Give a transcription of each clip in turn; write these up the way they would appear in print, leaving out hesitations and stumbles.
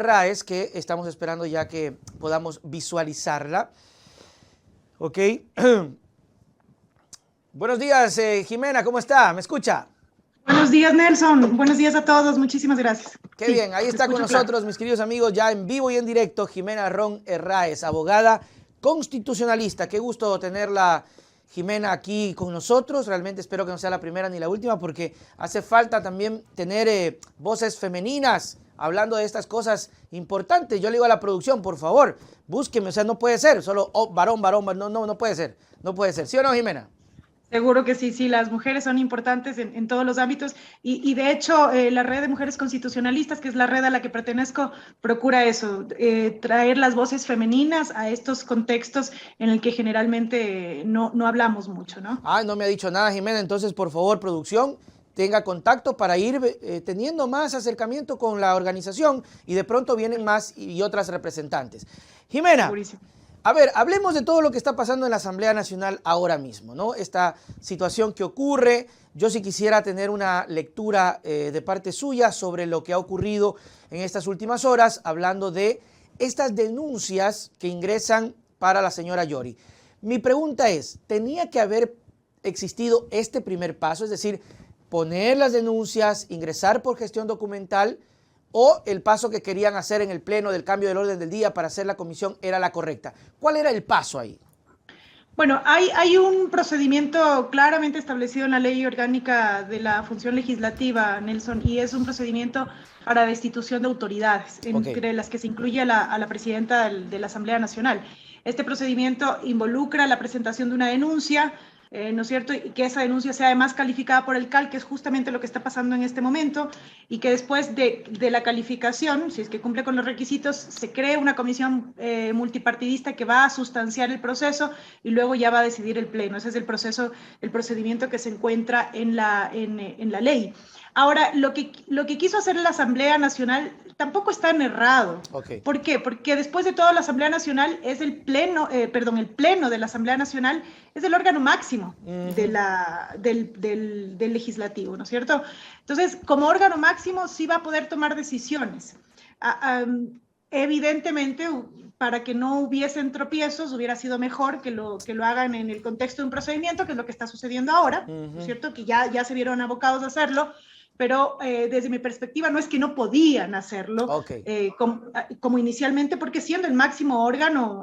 Herráez, que estamos esperando ya que podamos visualizarla. Ok. Buenos días, Jimena, ¿cómo está? ¿Me escucha? Buenos días, Nelson. Buenos días a todos. Muchísimas gracias. Qué Sí, bien, ahí te está con escucho claro. nosotros, mis queridos amigos, ya en vivo y en directo, Jimena Ron Herráez, abogada constitucionalista. Qué gusto tenerla, Jimena, aquí con nosotros. Realmente espero que no sea la primera ni la última, porque hace falta también tener voces femeninas hablando de estas cosas importantes. Yo le digo a la producción, por favor, búsqueme, o sea, no puede ser, solo varón, varón, no puede ser, no puede ser. ¿Sí o no, Jimena? Seguro que sí, sí, las mujeres son importantes en todos los ámbitos y de hecho la red de mujeres constitucionalistas, que es la red a la que pertenezco, procura eso, traer las voces femeninas a estos contextos en el que generalmente no hablamos mucho, ¿no? Ah, no me ha dicho nada, Jimena. Entonces, por favor, producción, tenga contacto para ir teniendo más acercamiento con la organización y de pronto vienen más y otras representantes. Jimena, Segurísimo. a ver, hablemos de todo lo que está pasando en la Asamblea Nacional ahora mismo, ¿no? Esta situación que ocurre. Yo sí quisiera tener una lectura de parte suya sobre lo que ha ocurrido en estas últimas horas, hablando de estas denuncias que ingresan para la señora Yori. Mi pregunta es, ¿tenía que haber existido este primer paso? Es decir, poner las denuncias, ingresar por gestión documental, o el paso que querían hacer en el pleno del cambio del orden del día para hacer la comisión era la correcta. ¿Cuál era el paso ahí? Bueno, hay un procedimiento claramente establecido en la Ley Orgánica de la Función Legislativa, Nelson, y es un procedimiento para destitución de autoridades, Ok. entre las que se incluye a la presidenta de la Asamblea Nacional. Este procedimiento involucra la presentación de una denuncia, ¿no es cierto? Y que esa denuncia sea además calificada por el CAL, que es justamente lo que está pasando en este momento, y que después de la calificación, si es que cumple con los requisitos, se cree una comisión multipartidista que va a sustanciar el proceso y luego ya va a decidir el pleno. Ese es el proceso, el procedimiento que se encuentra en la ley. Ahora, lo que quiso hacer la Asamblea Nacional tampoco está tan errado. Ok. ¿Por qué? Porque después de todo la Asamblea Nacional es el pleno de la Asamblea Nacional es el órgano máximo del legislativo, ¿no es cierto? Entonces, como órgano máximo sí va a poder tomar decisiones. Evidentemente, para que no hubiesen tropiezos, hubiera sido mejor que lo hagan en el contexto de un procedimiento, que es lo que está sucediendo ahora, ¿no es cierto? Que ya se vieron abocados a hacerlo, pero desde mi perspectiva no es que no podían hacerlo Ok. como inicialmente, porque siendo el máximo órgano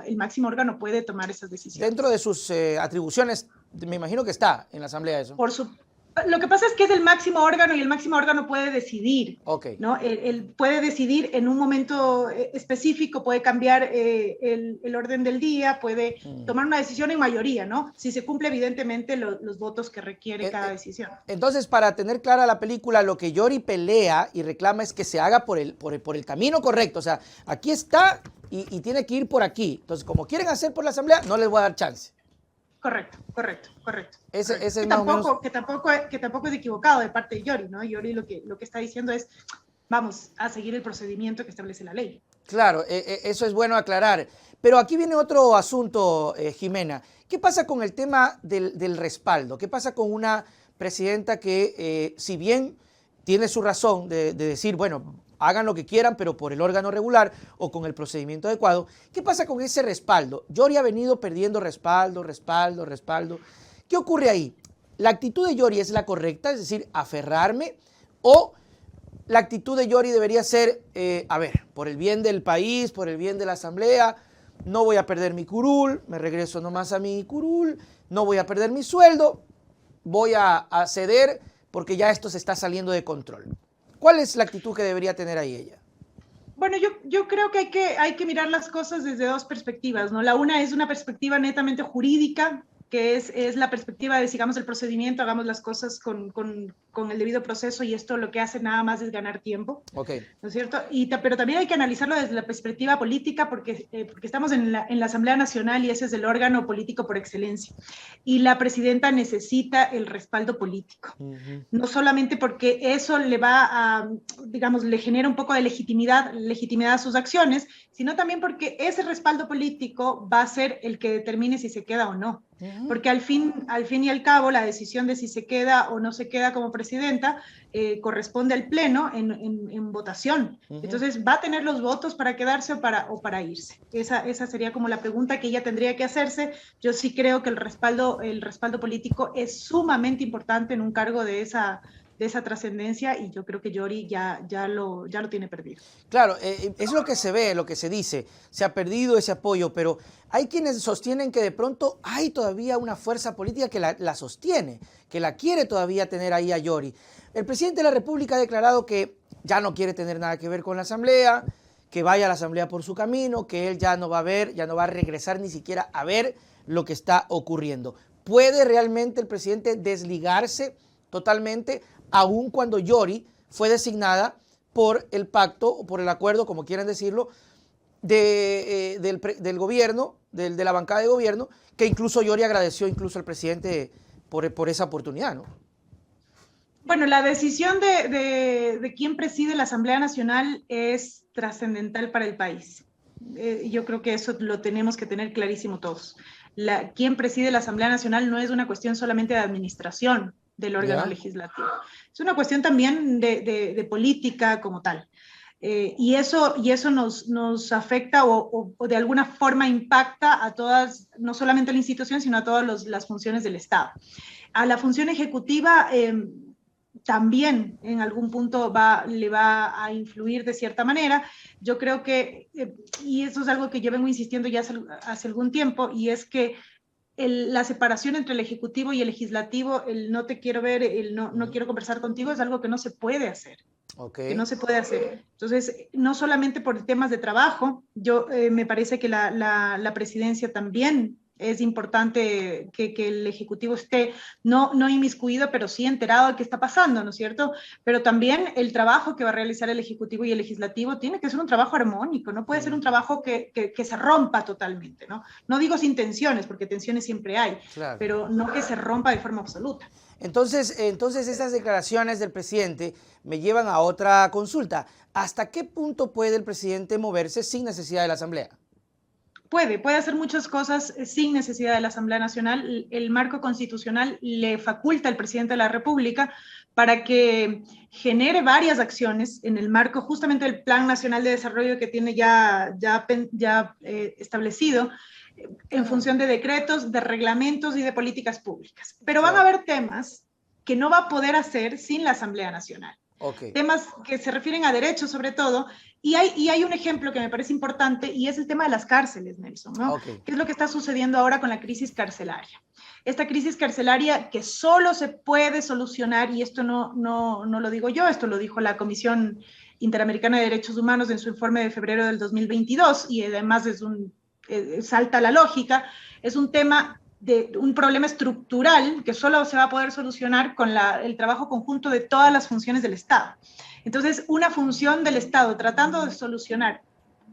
puede tomar esas Dentro decisiones. de sus atribuciones, me imagino que está en la Asamblea eso. Por su, lo que pasa es que es el máximo órgano y el máximo órgano puede decidir, Ok. ¿no? Él puede decidir en un momento específico, puede cambiar el orden del día, puede tomar una decisión en mayoría, ¿no? Si se cumple evidentemente los votos que requiere Eh, cada eh, decisión. Entonces, para tener clara la película, lo que Yori pelea y reclama es que se haga por el camino correcto. O sea, aquí está y tiene que ir por aquí. Entonces, como quieren hacer por la Asamblea, no les voy a dar chance. Correcto, correcto, correcto. Ese es Que más o menos. tampoco, que, tampoco, que tampoco es equivocado de parte de Yori, ¿no? Yori lo que está diciendo es, vamos a seguir el procedimiento que establece la ley. Claro, eso es bueno aclarar. Pero aquí viene otro asunto, Jimena. ¿Qué pasa con el tema del respaldo? ¿Qué pasa con una presidenta que, si bien tiene su razón de decir, bueno, hagan lo que quieran, pero por el órgano regular o con el procedimiento adecuado? ¿Qué pasa con ese respaldo? Yori ha venido perdiendo respaldo. ¿Qué ocurre ahí? ¿La actitud de Yori es la correcta, es decir, aferrarme, o la actitud de Yori debería ser, a ver, por el bien del país, por el bien de la Asamblea, no voy a perder mi curul, me regreso nomás a mi curul, no voy a perder mi sueldo, voy a ceder porque ya esto se está saliendo de control? ¿Cuál es la actitud que debería tener ahí ella? Bueno, yo creo que hay que mirar las cosas desde dos perspectivas, ¿no? La una es una perspectiva netamente jurídica, que es la perspectiva de sigamos el procedimiento, hagamos las cosas con el debido proceso y esto lo que hace nada más es ganar tiempo, Ok. ¿no es cierto? Pero también hay que analizarlo desde la perspectiva política porque estamos en la Asamblea Nacional y ese es el órgano político por excelencia. Y la presidenta necesita el respaldo político. No solamente porque eso le va a, digamos, le genera un poco de legitimidad a sus acciones, sino también porque ese respaldo político va a ser el que determine si se queda o no. Porque al fin y al cabo, la decisión de si se queda o no se queda como presidenta, corresponde al Pleno en votación. Entonces, ¿va a tener los votos para quedarse o para irse? Esa sería como la pregunta que ella tendría que hacerse. Yo sí creo que el respaldo político es sumamente importante en un cargo de esa trascendencia, y yo creo que Yori ya lo tiene perdido. Claro, es lo que se ve, lo que se dice, se ha perdido ese apoyo, pero hay quienes sostienen que de pronto hay todavía una fuerza política que la sostiene, que la quiere todavía tener ahí a Yori. El presidente de la República ha declarado que ya no quiere tener nada que ver con la Asamblea, que vaya a la Asamblea por su camino, que él ya no va a ver, ya no va a regresar ni siquiera a ver lo que está ocurriendo. ¿Puede realmente el presidente desligarse totalmente, aun cuando Yori fue designada por el pacto o por el acuerdo, como quieran decirlo, del gobierno, de la bancada de gobierno, que incluso Yori agradeció incluso al presidente por esa oportunidad, ¿no? Bueno, la decisión de quién preside la Asamblea Nacional es trascendental para el país. Yo creo que eso lo tenemos que tener clarísimo todos. Quién preside la Asamblea Nacional no es una cuestión solamente de administración del órgano legislativo. Es una cuestión también de política como tal. Y eso nos afecta o de alguna forma impacta a todas, no solamente a la institución, sino a todas las funciones del Estado. A la función ejecutiva también en algún punto le va a influir de cierta manera. Yo creo que, y eso es algo que yo vengo insistiendo ya hace algún tiempo, y es que la separación entre el ejecutivo y el legislativo, el no te quiero ver, el no quiero conversar contigo, es algo que no se puede hacer. Que no se puede hacer. Entonces, no solamente por temas de trabajo, me parece que la presidencia también es importante que el Ejecutivo esté no inmiscuido, pero sí enterado de qué está pasando, ¿no es cierto? Pero también el trabajo que va a realizar el Ejecutivo y el Legislativo tiene que ser un trabajo armónico, no puede ser un trabajo que se rompa totalmente, ¿no? No digo sin tensiones, porque tensiones siempre hay, claro, pero no que se rompa de forma absoluta. Entonces esas declaraciones del presidente me llevan a otra consulta. ¿Hasta qué punto puede el presidente moverse sin necesidad de la Asamblea? Puede hacer muchas cosas sin necesidad de la Asamblea Nacional. El marco constitucional le faculta al presidente de la República para que genere varias acciones en el marco justamente del Plan Nacional de Desarrollo que tiene ya establecido, en función de decretos, de reglamentos y de políticas públicas. Pero van a haber temas que no va a poder hacer sin la Asamblea Nacional. Temas que se refieren a derechos sobre todo, y hay un ejemplo que me parece importante, y es el tema de las cárceles, Nelson, ¿no? ¿Qué es lo que está sucediendo ahora con la crisis carcelaria? Esta crisis carcelaria que solo se puede solucionar, y esto no lo digo yo, esto lo dijo la Comisión Interamericana de Derechos Humanos en su informe de febrero del 2022, y además salta la lógica, es un tema de un problema estructural que solo se va a poder solucionar con el trabajo conjunto de todas las funciones del Estado. Entonces, una función del Estado tratando de solucionar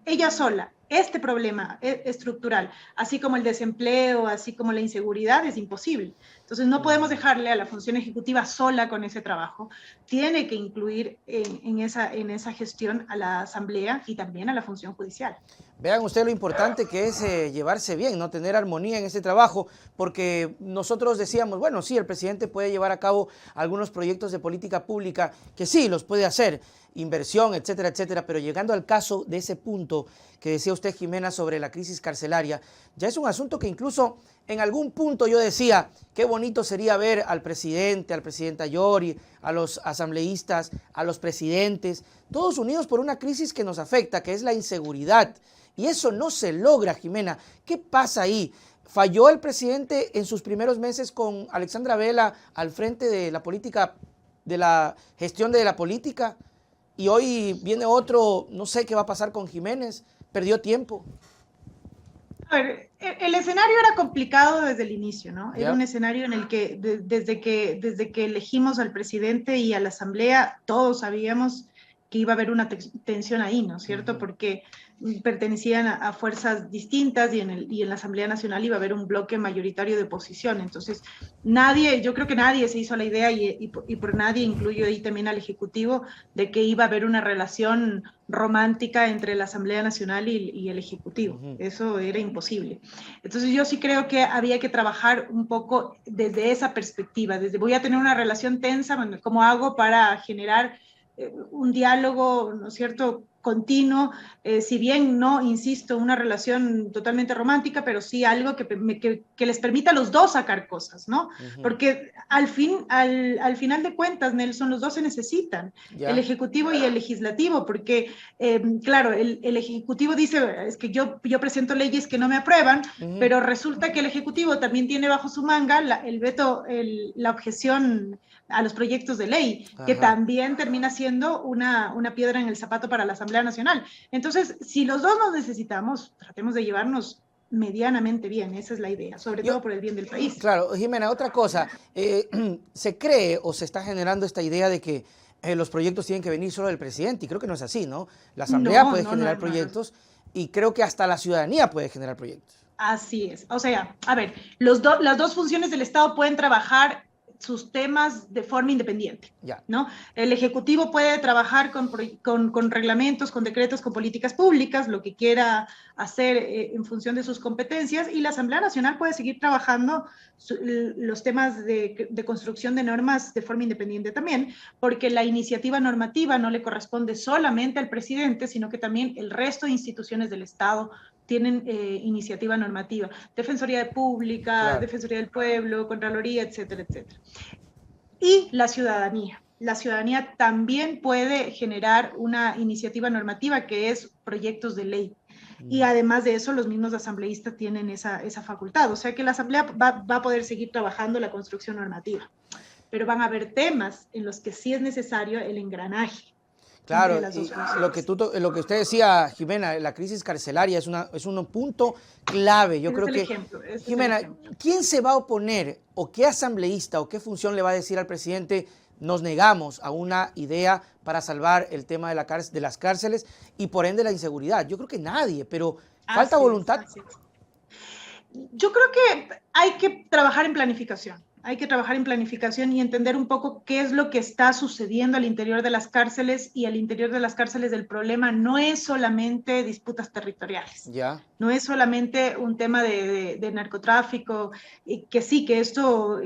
ella sola este problema estructural, así como el desempleo, así como la inseguridad, es imposible. Entonces, no podemos dejarle a la función ejecutiva sola con ese trabajo. Tiene que incluir en esa gestión a la Asamblea y también a la función judicial. Vean ustedes lo importante que es llevarse bien, ¿no? Tener armonía en ese trabajo, porque nosotros decíamos, bueno, sí, el presidente puede llevar a cabo algunos proyectos de política pública, que sí, los puede hacer, inversión, etcétera, etcétera, pero llegando al caso de ese punto que decía usted, Jimena, sobre la crisis carcelaria, ya es un asunto que incluso en algún punto yo decía, qué bonito sería ver al presidente, al presidente Yori, a los asambleístas, a los presidentes, todos unidos por una crisis que nos afecta, que es la inseguridad. Y eso no se logra, Jimena. ¿Qué pasa ahí? ¿Falló el presidente en sus primeros meses con Alexandra Vela al frente de la política, de la gestión de la política? Y hoy viene otro, no sé qué va a pasar con Jiménez, perdió tiempo. A ver, el escenario era complicado desde el inicio, ¿no? Era un escenario en el que desde que elegimos al presidente y a la asamblea, todos sabíamos que iba a haber una tensión ahí, ¿no es cierto? Porque pertenecían a fuerzas distintas y en la Asamblea Nacional iba a haber un bloque mayoritario de oposición. Entonces, yo creo que nadie se hizo la idea y por nadie, incluyo ahí también al Ejecutivo, de que iba a haber una relación romántica entre la Asamblea Nacional y el Ejecutivo. Eso era imposible. Entonces, yo sí creo que había que trabajar un poco desde esa perspectiva, desde voy a tener una relación tensa, bueno, ¿cómo hago para generar un diálogo, ¿no es cierto?, continuo, si bien no, insisto, una relación totalmente romántica, pero sí algo que les permita a los dos sacar cosas, ¿no? Porque al final de cuentas, Nelson, los dos se necesitan, el Ejecutivo y el Legislativo, porque, claro, el Ejecutivo dice, es que yo presento leyes que no me aprueban, pero resulta que el Ejecutivo también tiene bajo su manga el veto, la objeción a los proyectos de ley, que también termina siendo una piedra en el zapato para la Asamblea Nacional. Entonces, si los dos nos necesitamos, tratemos de llevarnos medianamente bien, esa es la idea, sobre todo por el bien del país. Claro, Jimena, otra cosa, se cree o se está generando esta idea de que los proyectos tienen que venir solo del presidente, y creo que no es así, ¿no? La Asamblea puede generar proyectos y creo que hasta la ciudadanía puede generar proyectos. Así es, o sea, a ver, las dos funciones del Estado pueden trabajar sus temas de forma independiente, ¿no? El Ejecutivo puede trabajar con reglamentos, con decretos, con políticas públicas, lo que quiera hacer en función de sus competencias, y la Asamblea Nacional puede seguir trabajando los temas de construcción de normas de forma independiente también, porque la iniciativa normativa no le corresponde solamente al presidente, sino que también el resto de instituciones del Estado tienen iniciativa normativa, Defensoría Pública, Defensoría del Pueblo, Contraloría, etcétera, etcétera. Y la ciudadanía. La ciudadanía también puede generar una iniciativa normativa que es proyectos de ley. Y además de eso, los mismos asambleístas tienen esa facultad. O sea que la Asamblea va a poder seguir trabajando la construcción normativa. Pero van a haber temas en los que sí es necesario el engranaje. Claro, lo que usted decía, Jimena, la crisis carcelaria es un punto clave. Yo creo que, Jimena, ¿quién se va a oponer o qué asambleísta o qué función le va a decir al presidente nos negamos a una idea para salvar el tema de las cárceles y por ende la inseguridad? Yo creo que nadie, pero falta voluntad. Yo creo que hay que trabajar en planificación. Hay que trabajar en planificación y entender un poco qué es lo que está sucediendo al interior de las cárceles, y al interior de las cárceles el problema no es solamente disputas territoriales, no es solamente un tema de narcotráfico, y que sí, que esto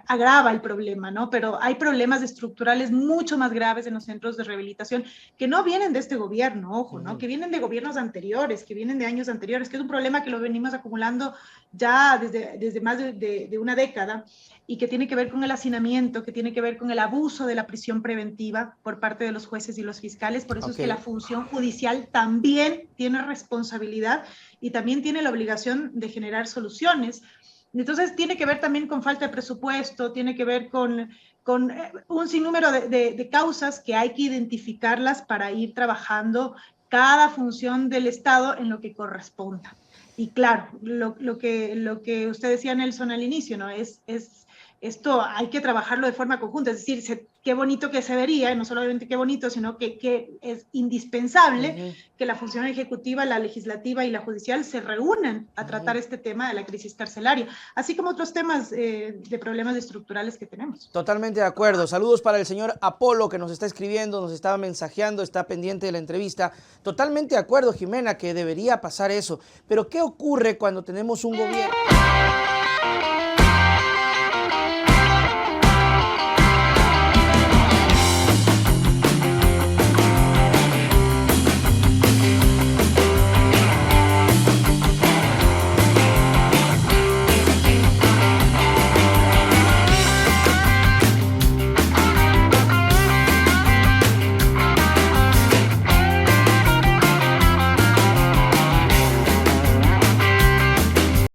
agrava el problema, ¿no? Pero hay problemas estructurales mucho más graves en los centros de rehabilitación que no vienen de este gobierno, ojo, ¿no? Que vienen de gobiernos anteriores, que vienen de años anteriores, que es un problema que lo venimos acumulando ya desde más de una década, y que tiene que ver con el hacinamiento, que tiene que ver con el abuso de la prisión preventiva por parte de los jueces y los fiscales. Por eso es que la función judicial también tiene responsabilidad y también tiene la obligación de generar soluciones. Entonces tiene que ver también con falta de presupuesto, tiene que ver con un sinnúmero de causas que hay que identificarlas para ir trabajando cada función del Estado en lo que corresponda. Y claro, lo que usted decía, Nelson, al inicio, ¿no? Esto hay que trabajarlo de forma conjunta, es decir, qué bonito que se vería, no solamente qué bonito, sino que es indispensable que la función ejecutiva, la legislativa y la judicial se reúnan a tratar este tema de la crisis carcelaria, así como otros temas de problemas estructurales que tenemos. Totalmente de acuerdo. Saludos para el señor Apolo, que nos está escribiendo, nos está mensajeando, está pendiente de la entrevista. Totalmente de acuerdo, Jimena, que debería pasar eso. Pero ¿qué ocurre cuando tenemos un gobierno?